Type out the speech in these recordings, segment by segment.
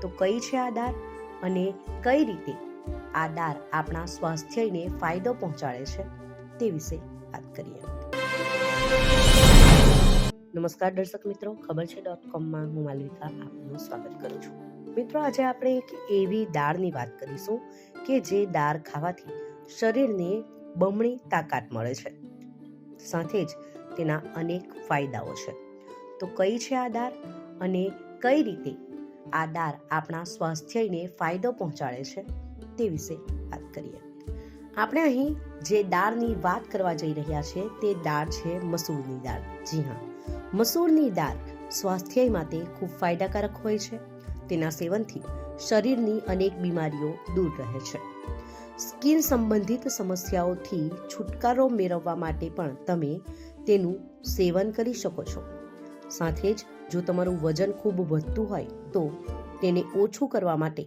તો કઈ છે આ દાળ અને કઈ રીતે આ દાળ આપણા સ્વાસ્થ્યને ફાયદો પહોંચાડે છે તે વિશે વાત કરીએ. નમસ્કાર દર્શક મિત્રો, ખબર છે .com હું માલવિકા આપનું સ્વાગત કરું છું. મિત્રો, આજે આપણે એક એવી દાળની વાત કરીશું કે જે દાળ ખાવાથી શરીરને બમણી તાકાત મળે છે, સાથે જ તેના અનેક ફાયદાઓ છે. તો કઈ છે આ દાળ અને કઈ રીતે આ દાળ આપણા સ્વાસ્થ્યને ફાયદો પહોંચાડે છે તે વિશે વાત કરીએ. આપણે અહીં જે દાળની વાત કરવા જઈ રહ્યા છીએ તે દાળ છે મસૂરની દાળ. જી હા, મસૂરની દાળ સ્વાસ્થ્ય માટે ખૂબ ફાયદાકારક હોય છે. તેના સેવનથી શરીરની અનેક બીમારીઓ દૂર રહે છે. સ્કિન સંબંધિત સમસ્યાઓથી છુટકારો મેળવવા માટે પણ તમે તેનું સેવન કરી શકો છો. સાથે જ જો તમારું વજન ખૂબ વધતું હોય તો તેને ઓછું કરવા માટે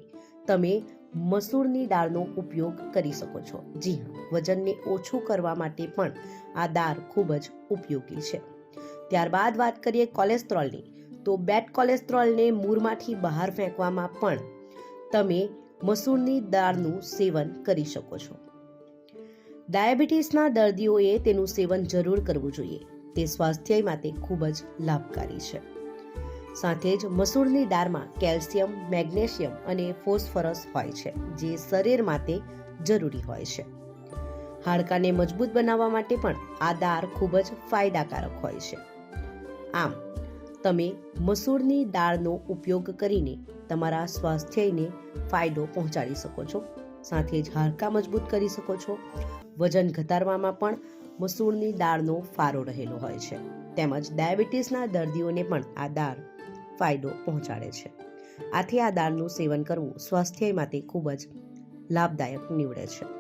તમે મસૂરની દાળનો ઉપયોગ કરી શકો છો. જી હા, વજનને ઓછું કરવા માટે પણ આ દાળ ખૂબ જ ઉપયોગી છે. ત્યારબાદ વાત કરીએ કોલેસ્ટ્રોલની, તો બેડ કોલેસ્ટ્રોલને મૂળમાંથી બહાર ફેંકવામાં પણ તમે મસૂરની દાળનું સેવન કરી શકો છો. ડાયાબિટીસના દર્દીઓએ તેનું સેવન જરૂર કરવું જોઈએ. તે સ્વાસ્થ્ય માટે ખૂબ જ લાભકારી છે. સાથે જ મસૂરની દાળમાં કેલ્શિયમ, મેગ્નેશિયમ અને ફોસ્ફરસ હોય છે, જે શરીર માટે જરૂરી હોય છે. હાડકાને મજબૂત બનાવવા માટે પણ આ દાળ ખૂબ જ ફાયદાકારક હોય છે. આમ તમે મસૂરની દાળનો ઉપયોગ કરીને તમારા સ્વાસ્થ્યને ફાયદો પહોંચાડી શકો છો. સાથે જ હાડકાં મજબૂત કરી શકો છો. વજન ઘટાડવામાં પણ મસૂરની દાળનો ફાળો રહેલો હોય છે. તેમજ ડાયાબિટીસના દર્દીઓને પણ આ દાળ ફાયદો પહોંચાડે છે. આથી આ દાળનું સેવન કરવું સ્વાસ્થ્ય માટે ખૂબ જ લાભદાયક નીવડે છે.